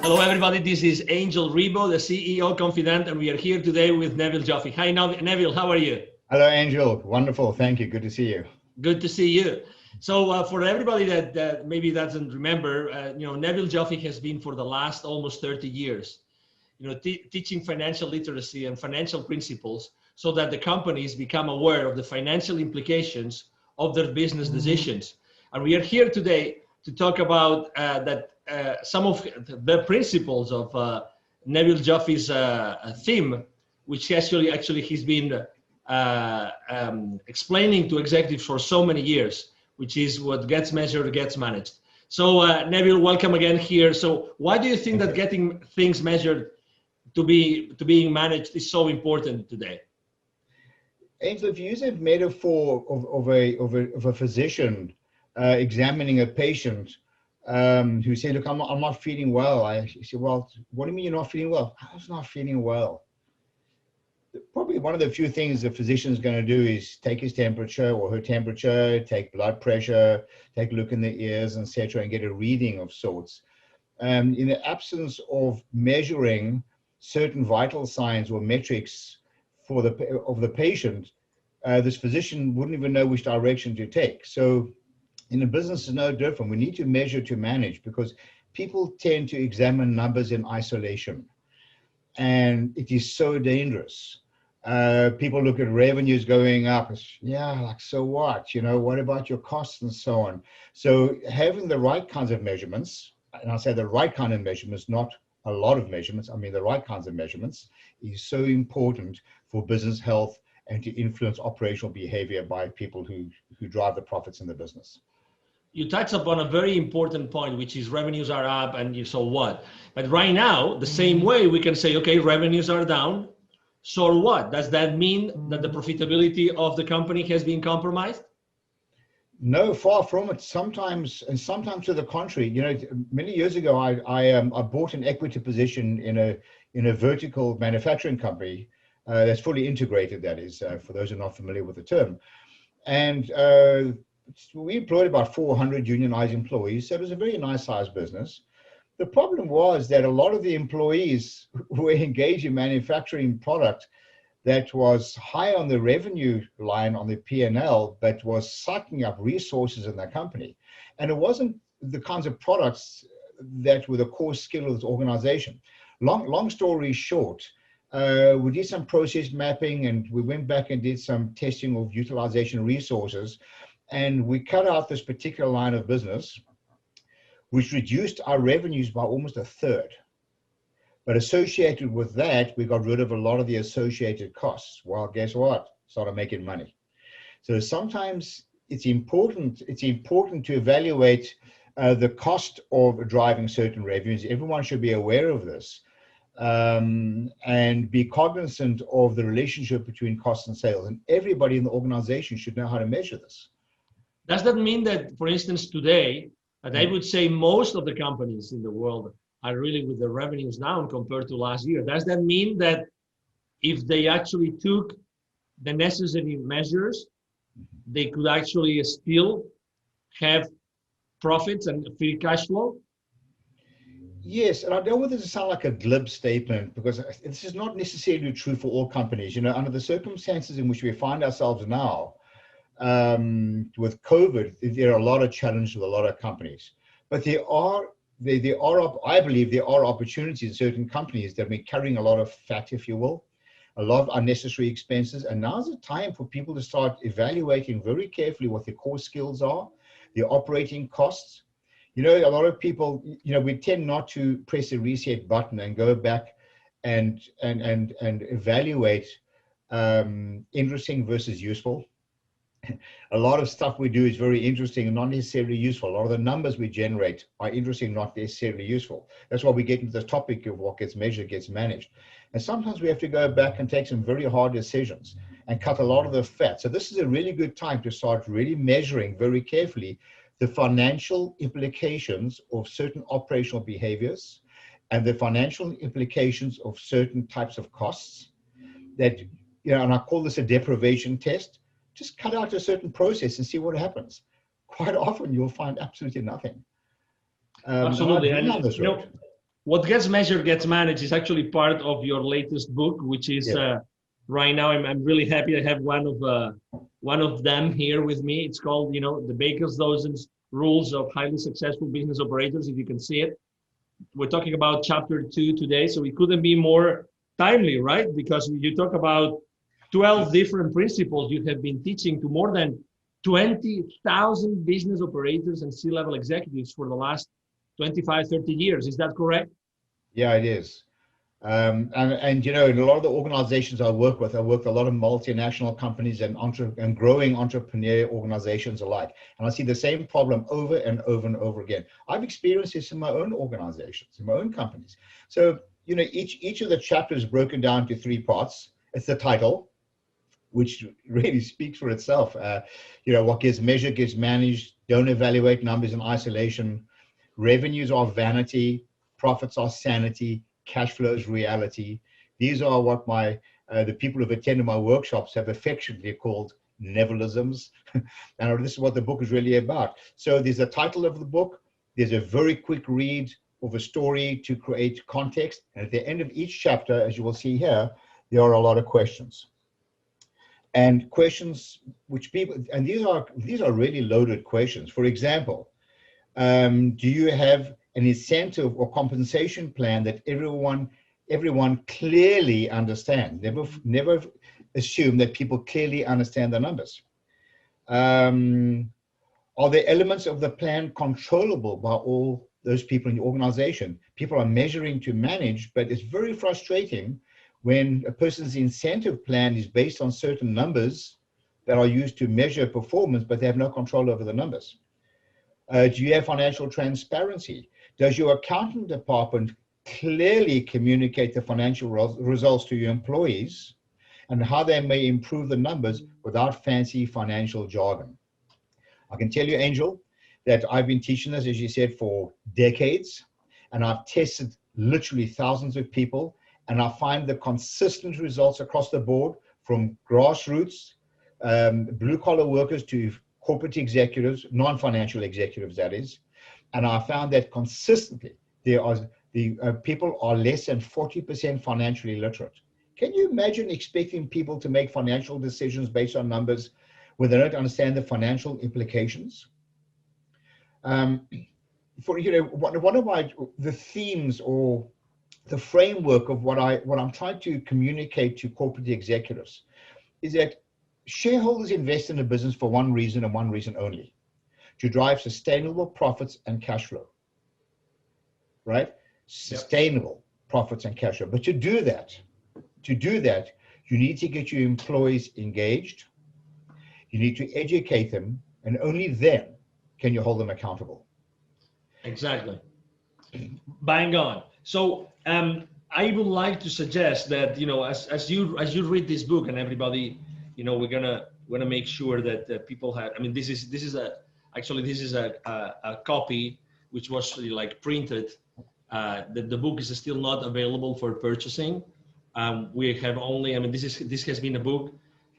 Hello, everybody. This is Angel Rebo, the CEO Confident, and we are here today with Neville Joffe. Hi, Neville. How are you? Hello, Angel. Wonderful. Thank you. Good to see you. Good to see you. So for everybody that maybe doesn't remember, Neville Joffe has been for the last almost 30 years, teaching financial literacy and financial principles so that the companies become aware of the financial implications of their business decisions. And we are here today to talk about some of the principles of Neville Joffe's theme, which actually he's been explaining to executives for so many years, which is what gets measured gets managed. So Neville, welcome again here. So why do you think that getting things measured to being managed is so important today? Angel, if you use a metaphor of a physician examining a patient who say, look, I'm not feeling well. I say, well, what do you mean you're not feeling well? I was not feeling well. Probably one of the few things a physician is going to do is take his temperature or her temperature, take blood pressure, take a look in the ears, etc., and get a reading of sorts. In the absence of measuring certain vital signs or metrics of the patient, this physician wouldn't even know which direction to take. So in a business, it's no different. We need to measure to manage, because people tend to examine numbers in isolation, and it is so dangerous. People look at revenues going up. Yeah, like, so what? What about your costs and so on? So having the right kinds of measurements, and I say the right kind of measurements, not a lot of measurements, I mean the right kinds of measurements, is so important for business health and to influence operational behavior by people who drive the profits in the business. You touched upon a very important point, which is revenues are up and so what? But right now, the same way we can say, okay, revenues are down. So what? Does that mean that the profitability of the company has been compromised? No, far from it. Sometimes to the contrary. Many years ago, I bought an equity position in a vertical manufacturing company that's fully integrated. That is, for those who are not familiar with the term, and we employed about 400 unionized employees. So it was a very nice sized business. The problem was that a lot of the employees were engaged in manufacturing product that was high on the revenue line on the P&L, but was sucking up resources in the company. And it wasn't the kinds of products that were the core skill of this organization. Long story short, we did some process mapping, and we went back and did some testing of utilization resources, and we cut out this particular line of business, which reduced our revenues by almost a third. But associated with that, we got rid of a lot of the associated costs. Well, guess what? Started making money. So sometimes it's important to evaluate the cost of driving certain revenues. Everyone should be aware of this, and be cognizant of the relationship between cost and sales. And everybody in the organization should know how to measure this. Does that mean that, for instance, today, and I would say most of the companies in the world are really with the revenues down compared to last year? Does that mean that if they actually took the necessary measures, they could actually still have profits and free cash flow? Yes, and I don't want this to sound like a glib statement, because this is not necessarily true for all companies. Under the circumstances in which we find ourselves now, with COVID, there are a lot of challenges with a lot of companies. But I believe there are opportunities in certain companies that have been carrying a lot of fat, if you will, a lot of unnecessary expenses. And now's the time for people to start evaluating very carefully what their core skills are, their operating costs. A lot of people, we tend not to press the reset button and go back and evaluate interesting versus useful. A lot of stuff we do is very interesting and not necessarily useful. A lot of the numbers we generate are interesting, not necessarily useful. That's why we get into the topic of what gets measured gets managed. And sometimes we have to go back and take some very hard decisions and cut a lot of the fat. So this is a really good time to start really measuring very carefully the financial implications of certain operational behaviors and the financial implications of certain types of costs that, and I call this a deprivation test. Just cut out a certain process and see what happens. Quite often you'll find absolutely nothing. Absolutely. what gets measured gets managed is actually part of your latest book, which is right now. I'm really happy I have one of them here with me. It's called, the Baker's Dozen's Rules of Highly Successful Business Operators. If you can see it, we're talking about chapter 2 today, so it couldn't be more timely, right? Because you talk about 12 different principles you have been teaching to more than 20,000 business operators and C-level executives for the last 25, 30 years. Is that correct? Yeah, it is. And in a lot of the organizations I work with a lot of multinational companies and growing entrepreneur organizations alike. And I see the same problem over and over and over again. I've experienced this in my own organizations, in my own companies. So, each of the chapters is broken down to 3 parts. It's the title, which really speaks for itself. What gets measured gets managed. Don't evaluate numbers in isolation. Revenues are vanity. Profits are sanity. Cash flow is reality. These are what the people who've attended my workshops have affectionately called Nevilisms. And this is what the book is really about. So there's a title of the book. There's a very quick read of a story to create context. And at the end of each chapter, as you will see here, there are a lot of questions. And questions which these are really loaded questions. For example, do you have an incentive or compensation plan that everyone clearly understands? Never assume that people clearly understand the numbers. Are there elements of the plan controllable by all those people in the organization? People are measuring to manage, but it's very frustrating when a person's incentive plan is based on certain numbers that are used to measure performance, but they have no control over the numbers. Do you have financial transparency? Does your accounting department clearly communicate the financial results to your employees and how they may improve the numbers without fancy financial jargon? I can tell you, Angel, that I've been teaching this, as you said, for decades, and I've tested literally thousands of people, and I find the consistent results across the board, from grassroots, blue-collar workers to corporate executives, non-financial executives, that is. And I found that consistently people are less than 40% financially literate. Can you imagine expecting people to make financial decisions based on numbers when they don't understand the financial implications? One of the themes or the framework of what I'm trying to communicate to corporate executives is that shareholders invest in a business for one reason and one reason only: to drive sustainable profits and cash flow, right? Sustainable profits and cash flow. But to do that, you need to get your employees engaged. You need to educate them, and only then can you hold them accountable. Exactly. Bang on. So I would like to suggest that, as you read this book, and everybody, we're gonna make sure that people have. I mean, this is a copy which was like printed. The book is still not available for purchasing. We have only. I mean, this has been a book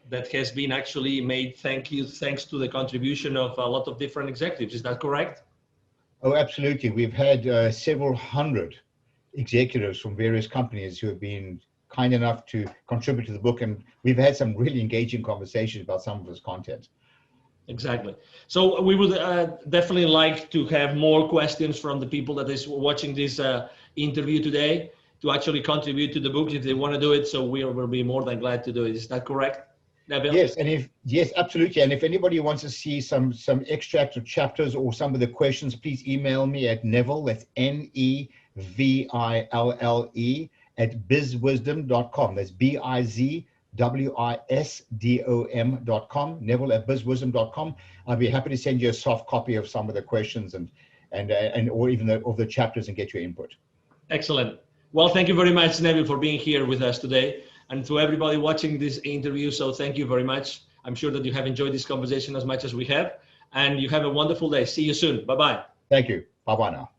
that has been actually made thanks to the contribution of a lot of different executives. Is that correct? Oh, absolutely. We've had several hundred executives from various companies who have been kind enough to contribute to the book, and we've had some really engaging conversations about some of this content. Exactly. So we would definitely like to have more questions from the people that is watching this interview today to actually contribute to the book if they want to do it. So we will be more than glad to do it. Is that correct, Neville? Yes, absolutely. And if anybody wants to see some extract of chapters or some of the questions, please email me at Neville, that's Neville at bizwisdom.com. That's bizwisdom.com, Neville at bizwisdom.com. I'll be happy to send you a soft copy of some of the questions and or even of the chapters and get your input. Excellent. Well, thank you very much, Neville, for being here with us today, and to everybody watching this interview. So thank you very much. I'm sure that you have enjoyed this conversation as much as we have, and you have a wonderful day. See you soon. Bye-bye. Thank you. Bye-bye now.